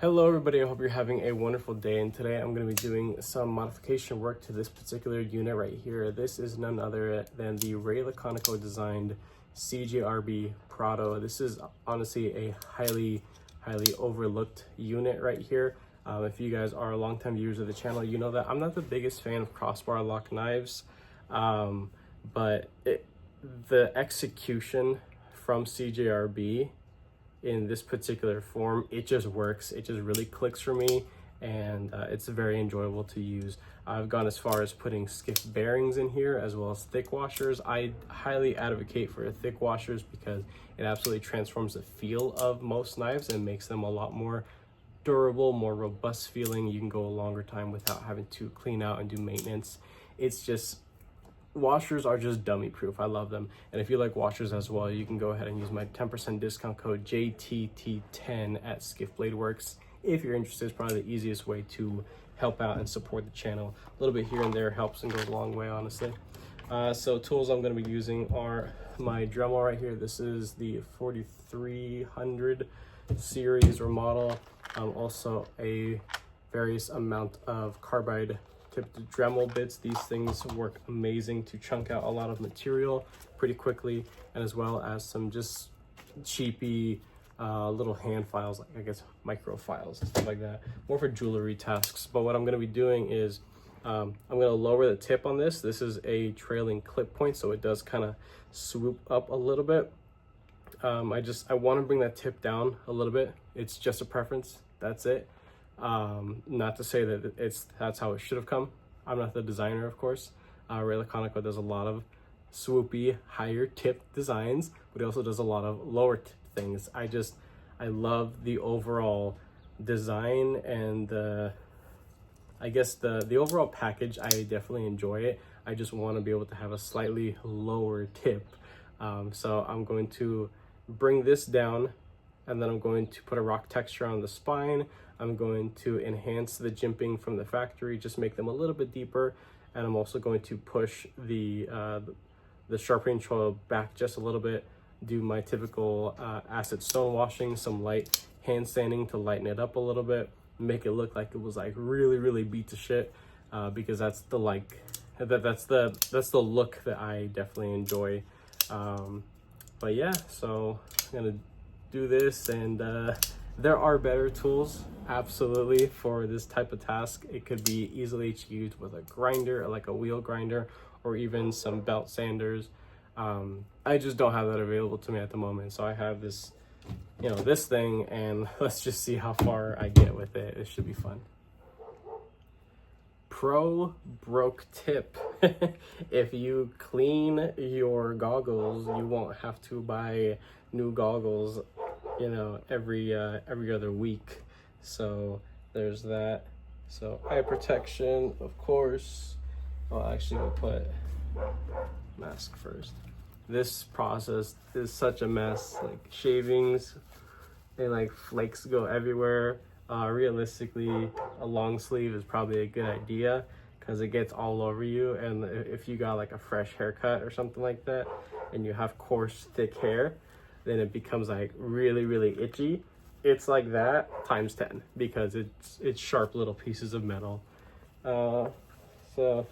Hello everybody, I hope you're having a wonderful day, and today I'm going to be doing some modification work to this particular unit right here. This is none other than the Ray Laconico designed CJRB Prado. This is honestly a highly overlooked unit right here. If you guys are longtime viewers of the channel, you know that I'm not the biggest fan of crossbar lock knives, but the execution from CJRB in this particular form, it just works. It just really clicks for me, and it's very enjoyable to use. I've gone as far as putting skiff bearings in here as well as thick washers. I highly advocate for thick washers because it absolutely transforms the feel of most knives and makes them a lot more durable, more robust feeling. You can go a longer time without having to clean out and do maintenance. It's just, washers are just dummy proof. I love them. And if you like washers as well, you can go ahead and use my 10% discount code JTT10 at Skiff Blade Works. If you're interested, it's probably the easiest way to help out and support the channel. A little bit here and there helps and goes a long way, honestly. So tools I'm going to be using are my Dremel right here. This is the 4300 series or model. Also a various amount of carbide tipped Dremel bits. These things work amazing to chunk out a lot of material pretty quickly, and as well as some just cheapy little hand files, like I guess micro files and stuff like that, more for jewelry tasks. But what I'm going to be doing is I'm going to lower the tip on this. This is a trailing clip point, so it does kind of swoop up a little bit. I want to bring that tip down a little bit. It's just a preference, that's it. Not to say that that's how it should have come. I'm not the designer, of course. Ray Laconico does a lot of swoopy, higher tip designs, but he also does a lot of lower tip things. I love the overall design, and I guess the overall package. I definitely enjoy it. I just want to be able to have a slightly lower tip. So I'm going to bring this down, and then I'm going to put a rock texture on the spine. I'm going to enhance the jimping from the factory, just make them a little bit deeper. And I'm also going to push the sharpening choil back just a little bit, do my typical acid stone washing, some light hand sanding to lighten it up a little bit, make it look like it was like really beat to shit, because that's the that's the look that I definitely enjoy. But yeah, so I'm gonna do this, and there are better tools, absolutely, for this type of task. It could be easily achieved with a grinder, like a wheel grinder, or even some belt sanders. I just don't have that available to me at the moment, so I have this, this thing, and let's just see how far I get with it. It should be fun. Pro broke tip. If you clean your goggles, you won't have to buy new goggles, every other week. So there's that. So eye protection, of course. Well, actually, we'll put mask first. This process is such a mess. Like shavings and like flakes go everywhere. Realistically, a long sleeve is probably a good idea because it gets all over you. And if you got like a fresh haircut or something like that, and you have coarse, thick hair, then it becomes like really itchy. It's like that times 10 because it's sharp little pieces of metal. So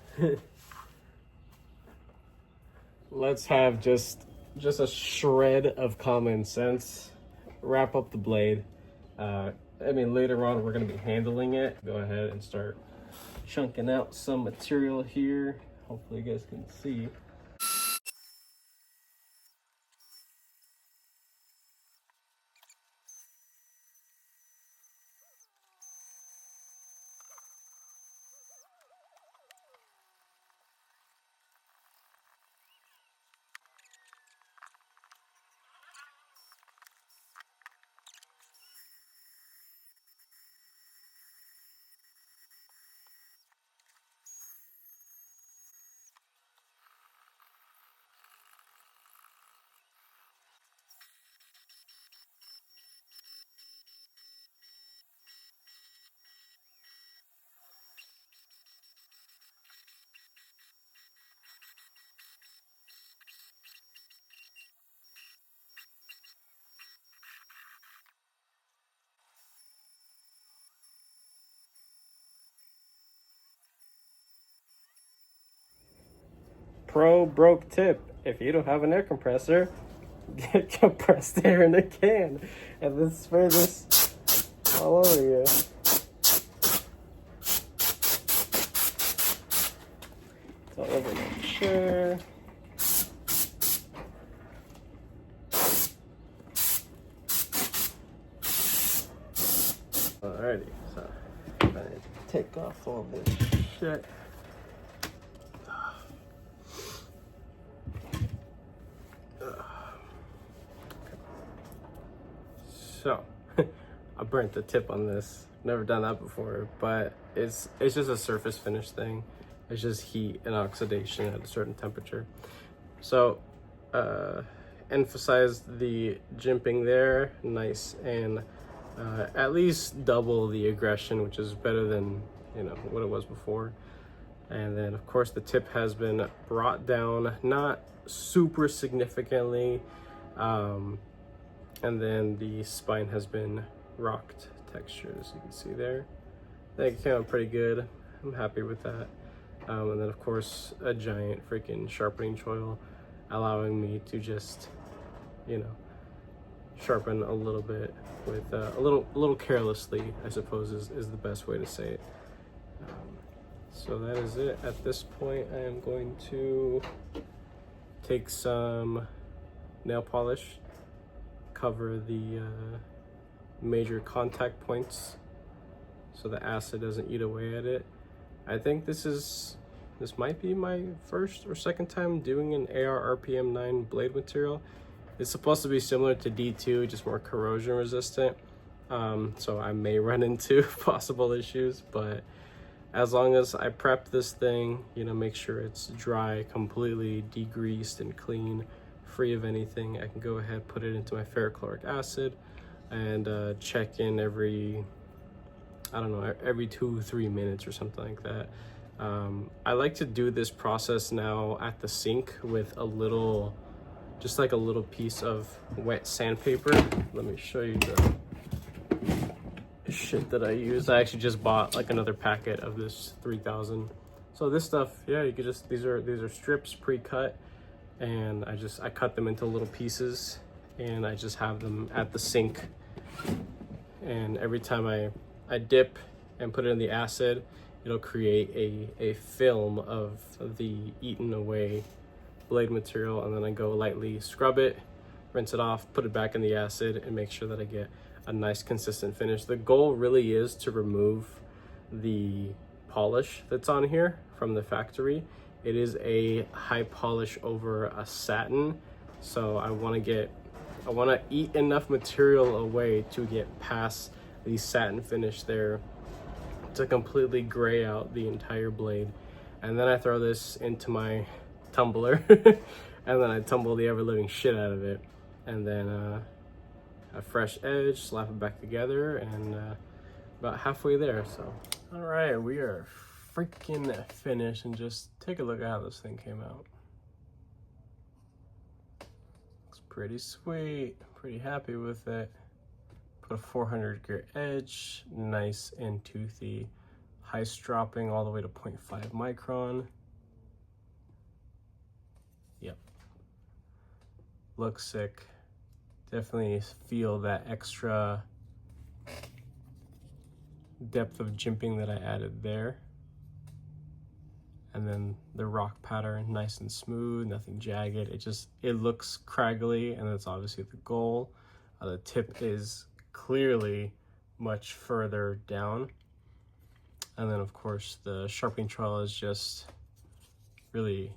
let's have just a shred of common sense. Wrap up the blade. Later on we're going to be handling it. Go ahead and start chunking out some material here. Hopefully you guys can see. pro broke tip. If you don't have an air compressor, get compressed air in the can and then spray this all over you. It's all over my chair. Alrighty, so I'm gonna take off all this shit. So, I burnt the tip on this. Never done that before, but it's just a surface finish thing. It's just heat and oxidation at a certain temperature. So, emphasize the jimping there, nice, and at least double the aggression, which is better than, you know, what it was before. And then of course the tip has been brought down, not super significantly, and then the spine has been rocked texture, as you can see there. I think it came out pretty good. I'm happy with that. And then of course a giant freaking sharpening choil, allowing me to just, you know, sharpen a little bit with a little carelessly, I suppose is the best way to say it. So that is it. At this point, I am going to take some nail polish, cover the major contact points so the acid doesn't eat away at it. I think this might be my first or second time doing an AR RPM 9 blade material. It's supposed to be similar to D2, just more corrosion resistant. So I may run into possible issues, but as long as I prep this thing, you know, make sure it's dry, completely degreased and clean, free of anything, I can go ahead, put it into my ferrochloric acid and check in every, I don't know, every 2-3 minutes or something like that. I like to do this process now at the sink with a little, just like a little piece of wet sandpaper. Let me show you the shit that I use. I actually just bought like another packet of this 3000. So this stuff, yeah, you could just, these are strips pre-cut, and I cut them into little pieces and I just have them at the sink. And every time I dip and put it in the acid, it'll create a film of the eaten away blade material, and then I go lightly scrub it, rinse it off, put it back in the acid, and make sure that I get a nice consistent finish. The goal really is to remove the polish that's on here from the factory. It is a high polish over a satin, so I want to eat enough material away to get past the satin finish there to completely gray out the entire blade. And then I throw this into my tumbler and then I tumble the ever-living shit out of it, and then a fresh edge, slap it back together, and about halfway there. So all right, we are freaking finished, and just take a look at how this thing came out. Looks pretty sweet, pretty happy with it. Put a 400 grit edge, nice and toothy, height dropping all the way to 0.5 micron. Yep, looks sick. Definitely feel that extra depth of jimping that I added there. And then the rock pattern, nice and smooth, nothing jagged. It looks craggly, and that's obviously the goal. The tip is clearly much further down. And then of course the sharpening trowel is just really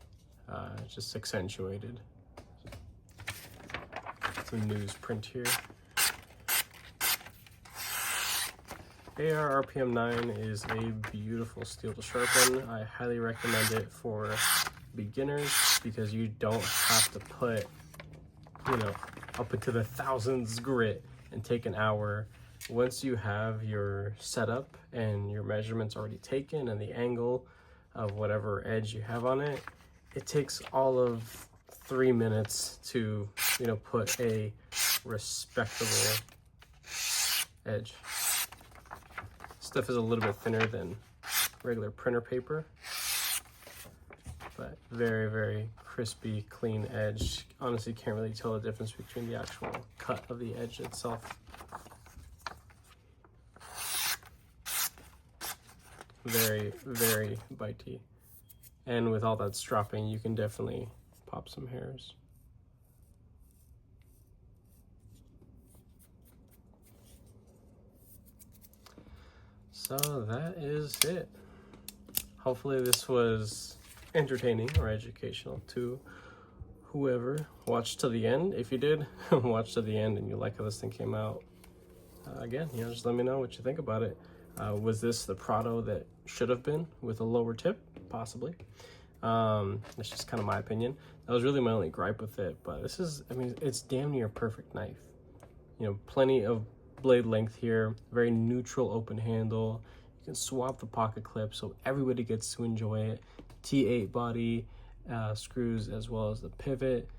just accentuated. Some newsprint here. AR RPM 9 is a beautiful steel to sharpen. I highly recommend it for beginners because you don't have to put, you know, up into the thousands grit and take an hour. Once you have your setup and your measurements already taken and the angle of whatever edge you have on it, it takes all of 3 minutes to, you know, put a respectable edge. Stuff is a little bit thinner than regular printer paper, but very, very crispy, clean edge. Honestly, can't really tell the difference between the actual cut of the edge itself. Very, very bitey. And with all that stropping, you can definitely pop some hairs. So that is it. Hopefully this was entertaining or educational to whoever watched to the end. If you did watch to the end and you like how this thing came out, again, just let me know what you think about it. Was this the Prado that should have been with a lower tip? Possibly. That's just kind of my opinion. That was really my only gripe with it, but this is, I mean, it's damn near a perfect knife. Plenty of blade length here, very neutral open handle. You can swap the pocket clip so everybody gets to enjoy it. T8 body screws as well as the pivot,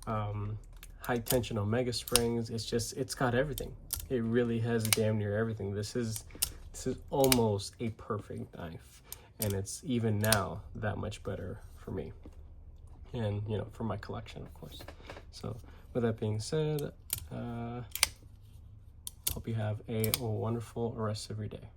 high tension omega springs. It's got everything. It really has damn near everything. This is almost a perfect knife, and it's even now that much better for me and for my collection, of course. So with that being said, hope you have a wonderful rest of your day.